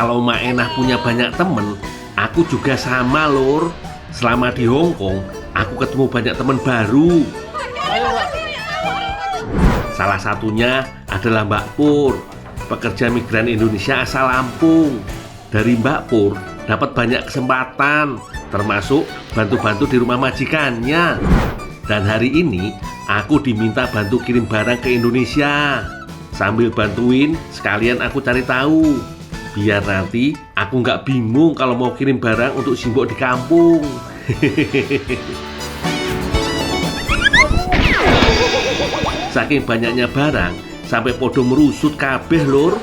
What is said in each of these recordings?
Kalau Maenah punya banyak temen, aku juga sama lur. Selama di Hong Kong, aku ketemu banyak teman baru. Salah satunya adalah Mbak Pur, pekerja migran Indonesia asal Lampung. Dari Mbak Pur dapat banyak kesempatan, termasuk bantu-bantu di rumah majikannya. Dan hari ini aku diminta bantu kirim barang ke Indonesia. Sambil bantuin, sekalian aku cari tahu, biar nanti aku nggak bingung kalau mau kirim barang untuk simbok di kampung. Saking banyaknya barang, sampai podo merusut kabeh lur.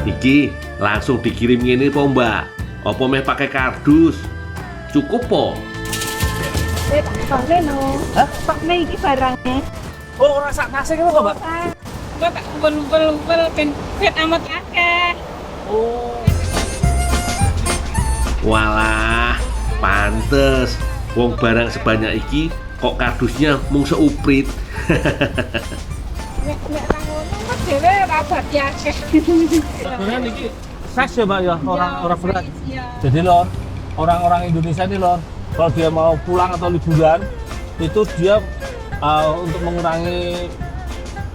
Iki langsung dikirim ini po mbak? Apa meh pakai kardus? Cukup po? Pak Leno, Pak Mei ini barangnya. Oh, orang sak tasik itu kok, Mbak? Mbak tak kumpul-kumpul ben amat akeh. Oh. Walah, pantes. Wong barang sebanyak iki kok kardusnya mung seuprit. Nek nang ngono kok dhewe ora bati akeh. Sebenarnya ini fresh ya, Mbak ya, orang berat. Iya. Jadi lor, orang-orang Indonesia ini lor, kalau dia mau pulang atau liburan, itu dia untuk mengurangi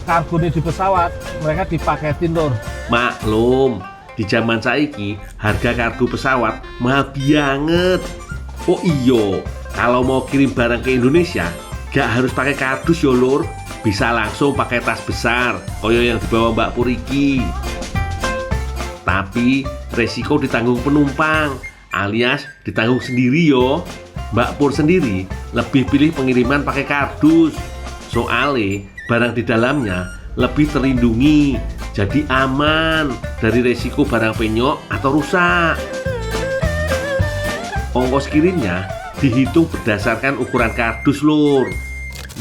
karbonnya di pesawat, mereka dipaketin lor. Maklum, di zaman saiki harga kargo pesawat mahal banget. Oh iyo, kalau mau kirim barang ke Indonesia gak harus pakai kardus yo lur. Bisa langsung pakai tas besar koyo yang dibawa Mbak Pur iki. Tapi resiko ditanggung penumpang alias ditanggung sendiri yo. Mbak Pur sendiri lebih pilih pengiriman pakai kardus. Soalnya barang di dalamnya lebih terlindungi, jadi aman dari resiko barang penyok atau rusak. Ongkos kirimnya dihitung berdasarkan ukuran kardus lur.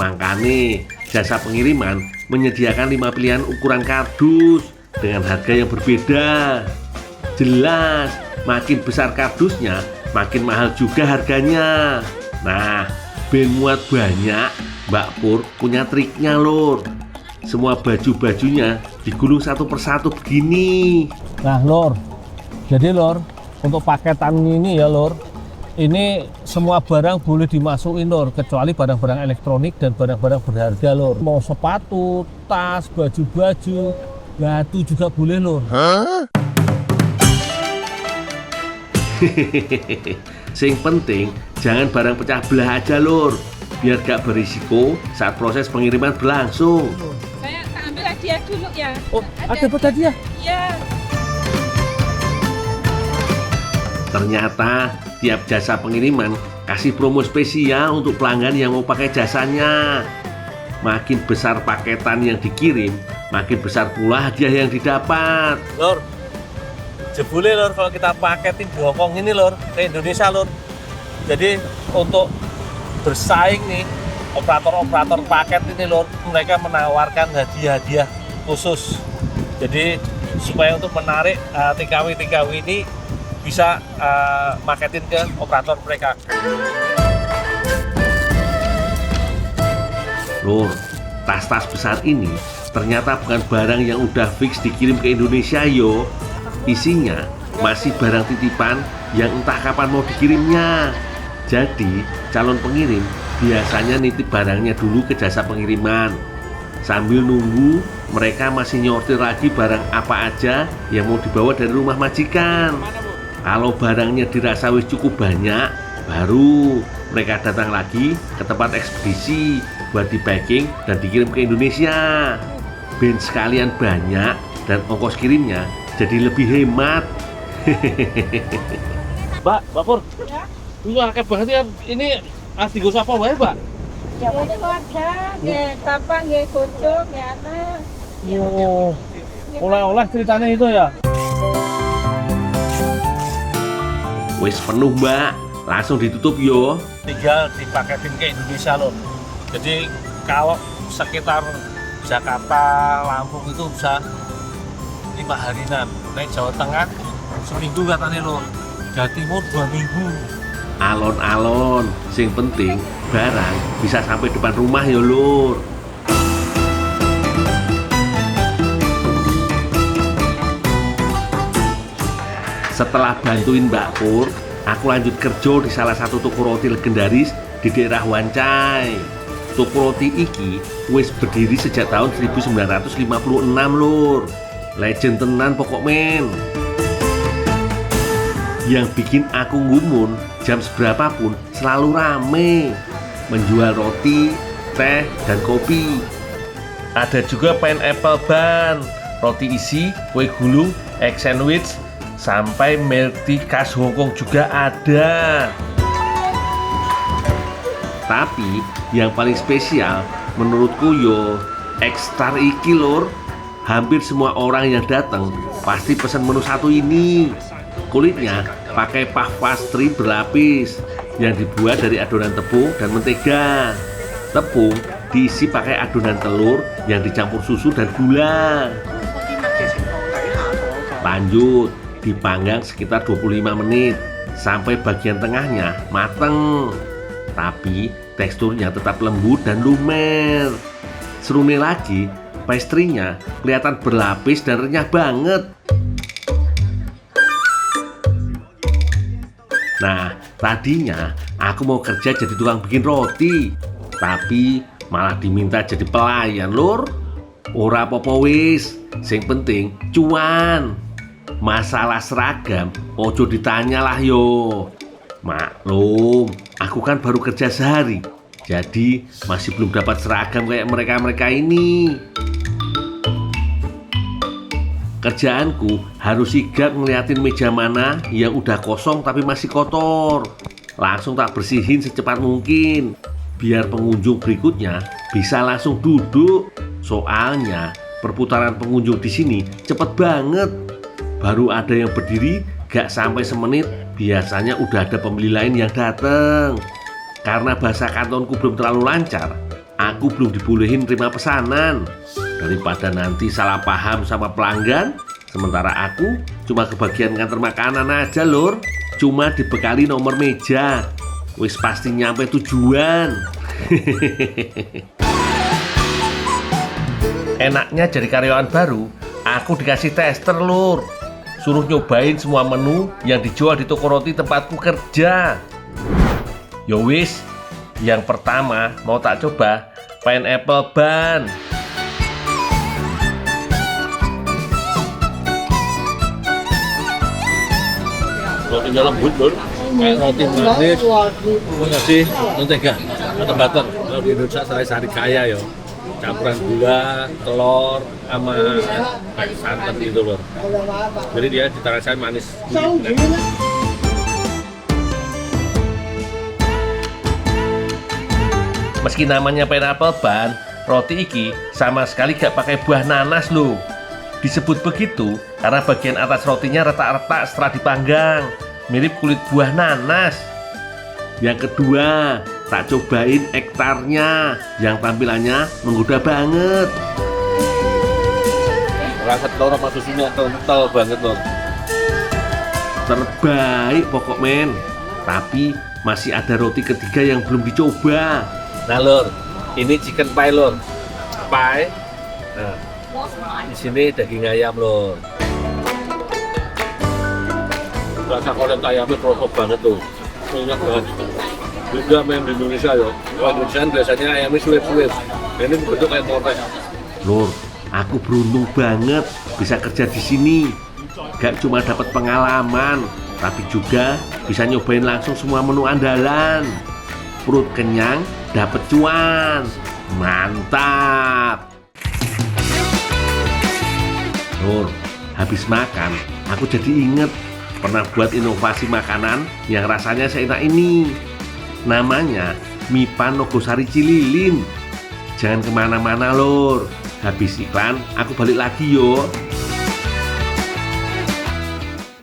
Makanya jasa pengiriman menyediakan 5 pilihan ukuran kardus dengan harga yang berbeda. Jelas, makin besar kardusnya, makin mahal juga harganya. Nah, ben muat banyak, Mbak Pur punya triknya lur. Semua baju-bajunya digulung satu persatu begini. Nah lor, jadi lor, untuk paketan ini ya lor, ini semua barang boleh dimasukin lor, kecuali barang-barang elektronik dan barang-barang berharga lor. Mau sepatu, tas, baju-baju, batu juga boleh lor. Sing penting jangan barang pecah belah aja lur, biar gak berisiko saat proses pengiriman berlangsung. Saya tak ambil hadiah dulu ya. Oh, ada apa tadi ya? Iya. Ternyata tiap jasa pengiriman kasih promo spesial untuk pelanggan yang mau pakai jasanya. Makin besar paketan yang dikirim, makin besar pula hadiah yang didapat. Lor, jebule lor kalau kita paketin di Hong Kong ini lor, ke Indonesia lor. Jadi untuk bersaing nih, operator-operator paket ini lor, mereka menawarkan hadiah-hadiah khusus. Jadi supaya untuk menarik TKW-TKW ini bisa marketin ke operator mereka. Lur, tas-tas besar ini ternyata bukan barang yang udah fix dikirim ke Indonesia yo. Isinya masih barang titipan yang entah kapan mau dikirimnya. Jadi calon pengirim biasanya nitip barangnya dulu ke jasa pengiriman. Sambil nunggu mereka masih nyortir lagi barang apa aja yang mau dibawa dari rumah majikan. Kalau barangnya dirasa wis cukup banyak, baru mereka datang lagi ke tempat ekspedisi buat di packing dan dikirim ke Indonesia. Ben sekalian banyak dan ongkos kirimnya jadi lebih hemat. Mbak Pur, Ya. ini akeh banget ya. Ini asli gue apa wae, Mbak? Ya itu ada, nggih kapang, nggih kucing, nggih anak. Oh, oleh-oleh ceritanya itu ya. Wis penuh mbak, langsung ditutup yo. Tinggal dipaketin ke Indonesia loh. Jadi kalau sekitar Jakarta, Lampung itu bisa 5 harian. Naik Jawa Tengah seminggu katanya loh. Jawa Timur 2 minggu. Alon-alon, sing penting barang bisa sampai depan rumah ya lur. Setelah bantuin Mbak Pur, aku lanjut kerja di salah satu toko roti legendaris di daerah Wancai. Toko roti iki wis berdiri sejak tahun 1956 lur. Legend tenan pokok men. Yang bikin aku ngumun jam seberapapun selalu rame. Menjual roti, teh, dan kopi. Ada juga pineapple bun, roti isi, kue gulung, egg sandwich, sampai milk tea khas Hongkong juga ada. Tapi yang paling spesial menurutku yo egg star iki lur. Hampir semua orang yang datang pasti pesan menu satu ini. Kulitnya pakai puff pastry berlapis yang dibuat dari adonan tepung dan mentega. Tepung diisi pakai adonan telur yang dicampur susu dan gula. Lanjut dipanggang sekitar 25 menit sampai bagian tengahnya mateng. Tapi teksturnya tetap lembut dan lumer. Serunya lagi, pastry-nya kelihatan berlapis dan renyah banget. Nah, tadinya aku mau kerja jadi tukang bikin roti, tapi malah diminta jadi pelayan lur. Ora apa-apa wis, sing penting cuan. Masalah seragam, ojo ditanya lah yo. Maklum, aku kan baru kerja sehari, jadi masih belum dapat seragam kayak mereka-mereka ini. Kerjaanku harus sigap ngeliatin meja mana yang udah kosong tapi masih kotor. Langsung tak bersihin secepat mungkin, biar pengunjung berikutnya bisa langsung duduk. Soalnya perputaran pengunjung di sini cepet banget. Baru ada yang berdiri gak sampai semenit, biasanya udah ada pembeli lain yang datang. Karena bahasa kantonku belum terlalu lancar, aku belum dibolehin terima pesanan. Daripada nanti salah paham sama pelanggan, sementara aku cuma kebagian nganter makanan aja lur. Cuma dibekali nomor meja, wis pasti nyampe tujuan. Enaknya jadi karyawan baru, aku dikasih tester lur. Suruh nyobain semua menu yang dijual di toko roti tempatku kerja. Yo wis, yang pertama mau tak coba pineapple bun. Rotinya lembut lur, kayak roti manis, ngasih mentega atau butter. Kalau di Indonesia sari kaya yo, campuran gula, telur, sama santan itu lur. Jadi dia cita rasanya manis. Meski namanya pineapple bun, roti iki sama sekali gak pakai buah nanas loh. Disebut begitu karena bagian atas rotinya retak-retak setelah dipanggang, mirip kulit buah nanas. Yang kedua, tak cobain ektarnya yang tampilannya menggoda banget. Rasa telur sama susunya kental banget lor. Terbaik pokok men. Tapi masih ada roti ketiga yang belum dicoba. Nah lor, ini chicken pie lor. Pie. Nah, di sini daging ayam lor. Rasa kolet ayamnya kerosok banget tuh. Enak banget. Juga main di Indonesia yo. Kalau Indonesia biasanya ayamnya suwir-suwir. Ini bentuk kayak korek. Lur, aku beruntung banget bisa kerja di sini. Gak cuma dapat pengalaman, tapi juga bisa nyobain langsung semua menu andalan. Perut kenyang, dapat cuan. Mantap. Lur, habis makan, aku jadi inget pernah buat inovasi makanan yang rasanya seenak ini. Namanya Mipan Nogosari Cililin. Jangan kemana-mana lor. Habis iklan aku balik lagi yo.